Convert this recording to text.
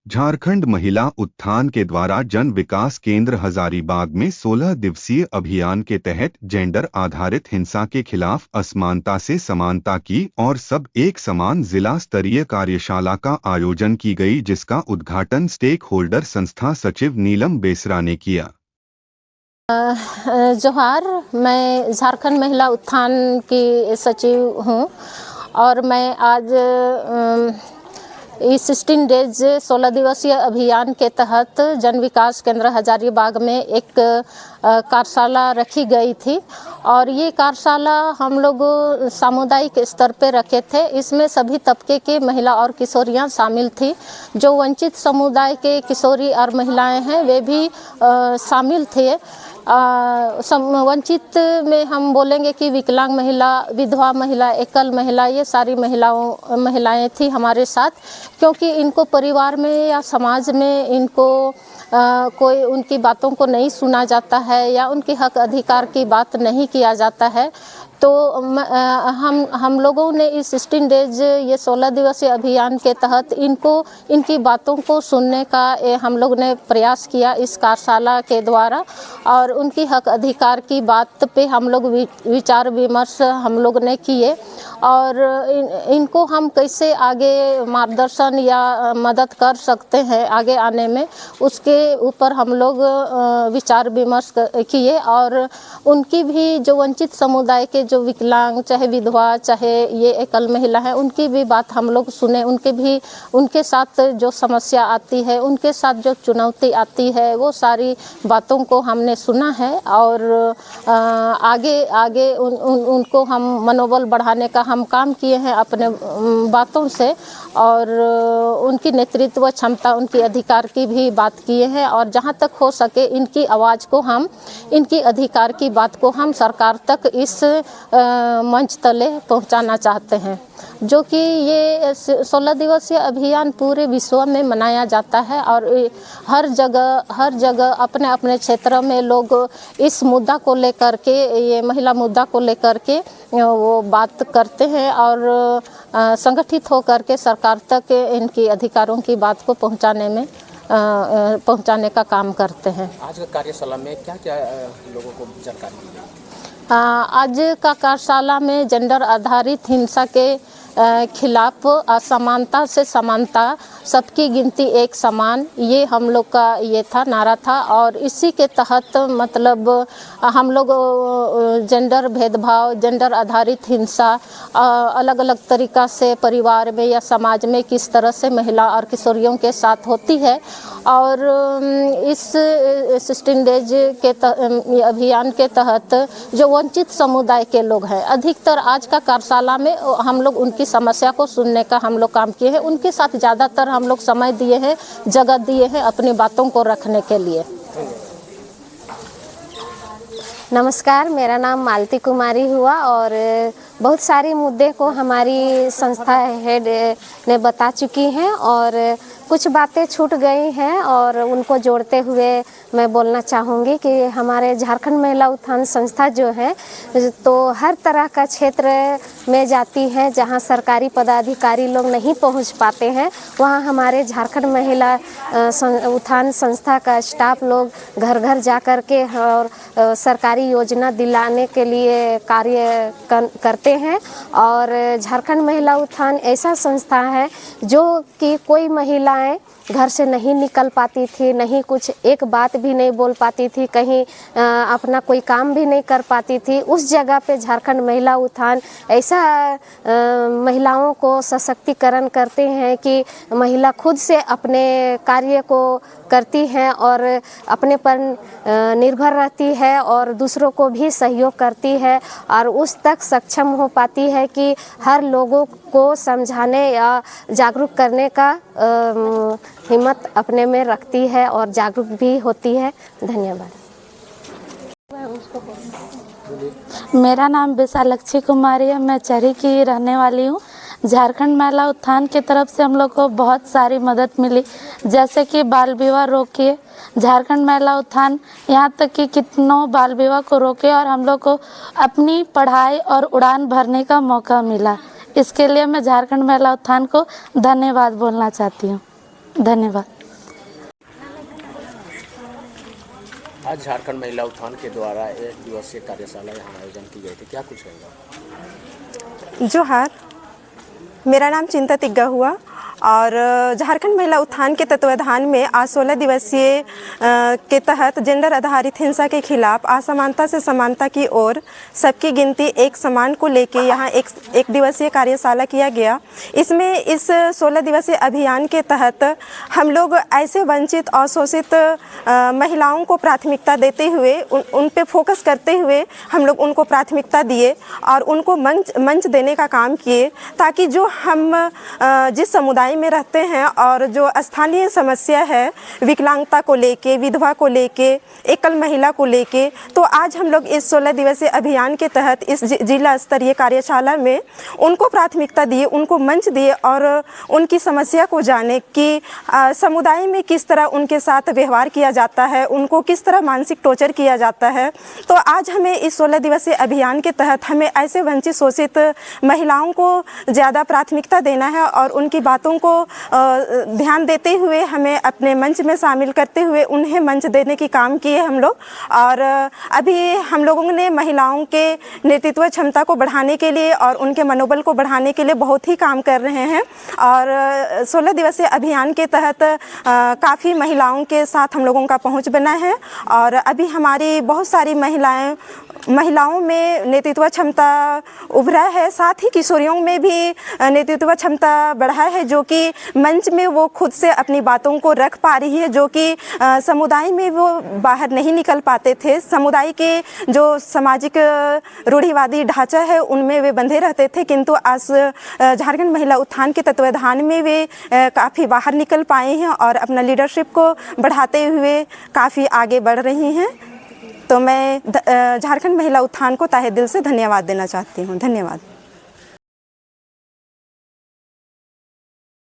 झारखंड महिला उत्थान के द्वारा जन विकास केंद्र हजारीबाग में 16 दिवसीय अभियान के तहत जेंडर आधारित हिंसा के खिलाफ असमानता से समानता की और सब एक समान जिला स्तरीय कार्यशाला का आयोजन की गई, जिसका उद्घाटन स्टेक होल्डर संस्था सचिव नीलम बेसरा ने किया। जोहार, मैं झारखंड महिला उत्थान की सचिव हूँ और मैं आज इस 16 डेज 16 दिवसीय अभियान के तहत जन विकास केंद्र हजारीबाग में एक कार्यशाला रखी गई थी और ये कार्यशाला हम लोग सामुदायिक स्तर पे रखे थे। इसमें सभी तबके के महिला और किशोरियां शामिल थी। जो वंचित समुदाय के किशोरी और महिलाएं हैं वे भी शामिल थे। वंचित में हम बोलेंगे कि विकलांग महिला, विधवा महिला, एकल महिला, ये सारी महिलाएं थी हमारे साथ, क्योंकि इनको परिवार में या समाज में इनको कोई उनकी बातों को नहीं सुना जाता है या उनके हक अधिकार की बात नहीं किया जाता है। तो हम लोगों ने इस 16 डेज ये 16 दिवसीय अभियान के तहत इनकी बातों को सुनने का हम लोग ने प्रयास किया इस कार्यशाला के द्वारा और उनकी हक अधिकार की बात पे हम लोग विचार विमर्श हम लोग ने किए और इनको हम कैसे आगे मार्गदर्शन या मदद कर सकते हैं आगे आने में, उसके ऊपर हम लोग विचार विमर्श किए और उनकी भी जो वंचित समुदाय के जो विकलांग, चाहे विधवा, चाहे ये एकल महिला है, उनकी भी बात हम लोग सुने। उनके साथ जो समस्या आती है, उनके साथ जो चुनौती आती है, वो सारी बातों को हमने सुना है और आगे उनको हम मनोबल बढ़ाने का हम काम किए हैं अपने बातों से और उनकी नेतृत्व क्षमता, उनकी अधिकार की भी बात किए हैं और जहाँ तक हो सके इनकी आवाज़ को हम, इनकी अधिकार की बात को हम सरकार तक इस मंच तले पहुंचाना चाहते हैं। जो कि ये 16 दिवसीय अभियान पूरे विश्व में मनाया जाता है और हर जगह अपने अपने क्षेत्र में लोग इस मुद्दा को लेकर के, ये महिला मुद्दा को लेकर के वो बात करते हैं और संगठित होकर के सरकार तक इनकी अधिकारों की बात को पहुंचाने का काम करते हैं। आज का कार्यशाला में क्या क्या लोगों को जानकारी दी गई? आज का कार्यशाला में जेंडर आधारित हिंसा के खिलाफ असमानता से समानता, सबकी गिनती एक समान, ये हम लोग का ये था नारा था और इसी के तहत मतलब हम लोग जेंडर भेदभाव, जेंडर आधारित हिंसा अलग अलग तरीक़ा से परिवार में या समाज में किस तरह से महिला और किशोरियों के साथ होती है और इस 16 डेज के अभियान के तहत जो वंचित समुदाय के लोग हैं, अधिकतर आज का कार्यशाला में हम लोग उनकी समस्या को सुनने का हम लोग काम किए हैं। उनके साथ ज़्यादातर हम लोग समय दिए हैं, जगह दिए हैं अपनी बातों को रखने के लिए। नमस्कार, मेरा नाम मालती कुमारी हुआ और बहुत सारे मुद्दे को हमारी संस्था हेड ने बता चुकी हैं और कुछ बातें छूट गई हैं और उनको जोड़ते हुए मैं बोलना चाहूँगी कि हमारे झारखंड महिला उत्थान संस्था जो है तो हर तरह का क्षेत्र में जाती है। जहां सरकारी पदाधिकारी लोग नहीं पहुंच पाते हैं, वहां हमारे झारखंड महिला उत्थान संस्था का स्टाफ लोग घर घर जा कर के और सरकारी योजना दिलाने के लिए कार्य करते हैं। और झारखंड महिला उत्थान ऐसा संस्था है जो कि कोई महिलाएं घर से नहीं निकल पाती थी, नहीं कुछ एक बात भी नहीं बोल पाती थी, कहीं अपना कोई काम भी नहीं कर पाती थी, उस जगह पे झारखंड महिला उत्थान ऐसा महिलाओं को सशक्तिकरण करते हैं कि महिला खुद से अपने कार्य को करती हैं और अपने पर निर्भर रहती है और दूसरों को भी सहयोग करती है और उस तक सक्षम हो पाती है कि हर लोगों को समझाने या जागरूक करने का हिम्मत अपने में रखती है और जागरूक भी होती है। धन्यवाद। मेरा विशाल विशालक्षी कुमारी है, मैं चरी की रहने वाली हूँ। झारखंड महिला उत्थान की तरफ से हम लोग को बहुत सारी मदद मिली, जैसे कि बाल विवाह रोकिए। झारखंड महिला उत्थान यहाँ तक कि कितनों बाल विवाह को रोके और हम लोग को अपनी पढ़ाई और उड़ान भरने का मौका मिला। इसके लिए मैं झारखंड महिला उत्थान को धन्यवाद बोलना चाहती हूँ। धन्यवाद। आज झारखंड महिला उत्थान के द्वारा एक दिवसीय कार्यशाला यहाँ आयोजन की गई थी, क्या कुछ रहेगा? जोहार, मेरा नाम चिंता तिग्गा हुआ और झारखंड महिला उत्थान के तत्वाधान में आज 16 दिवसीय के तहत जेंडर आधारित हिंसा के खिलाफ असमानता से समानता की ओर सबकी गिनती एक समान को लेके यहाँ एक दिवसीय कार्यशाला किया गया। इसमें इस 16 दिवसीय अभियान के तहत हम लोग ऐसे वंचित और शोषित महिलाओं को प्राथमिकता देते हुए उन पे फोकस करते हुए हम लोग उनको प्राथमिकता दिए और उनको मंच देने का काम किए, ताकि जो हम जिस समुदाय में रहते हैं और जो स्थानीय समस्या है विकलांगता को लेके, विधवा को लेके, एकल महिला को लेके, तो आज हम लोग इस 16 दिवसीय अभियान के तहत इस जिला स्तरीय कार्यशाला में उनको प्राथमिकता दिए, उनको मंच दिए और उनकी समस्या को जाने कि समुदाय में किस तरह उनके साथ व्यवहार किया जाता है, उनको किस तरह मानसिक टॉर्चर किया जाता है। तो आज हमें इस 16 दिवसीय अभियान के तहत हमें ऐसे वंचित शोषित महिलाओं को ज़्यादा प्राथमिकता देना है और उनकी बातों को ध्यान देते हुए हमें अपने मंच में शामिल करते हुए उन्हें मंच देने की काम किए हम लोग। और अभी हम लोगों ने महिलाओं के नेतृत्व क्षमता को बढ़ाने के लिए और उनके मनोबल को बढ़ाने के लिए बहुत ही काम कर रहे हैं और 16 दिवसीय अभियान के तहत काफ़ी महिलाओं के साथ हम लोगों का पहुंच बना है और अभी हमारी बहुत सारी महिलाओं में नेतृत्व क्षमता उभरा है, साथ ही किशोरियों में भी नेतृत्व क्षमता बढ़ा है, जो कि मंच में वो खुद से अपनी बातों को रख पा रही है, जो कि समुदाय में वो बाहर नहीं निकल पाते थे। समुदाय के जो सामाजिक रूढ़िवादी ढांचा है उनमें वे बंधे रहते थे, किंतु आज झारखंड महिला उत्थान के तत्वाधान में वे काफ़ी बाहर निकल पाए हैं और अपना लीडरशिप को बढ़ाते हुए काफ़ी आगे बढ़ रही हैं। तो मैं झारखंड महिला उत्थान को तहे दिल से धन्यवाद देना चाहती हूँ। धन्यवाद।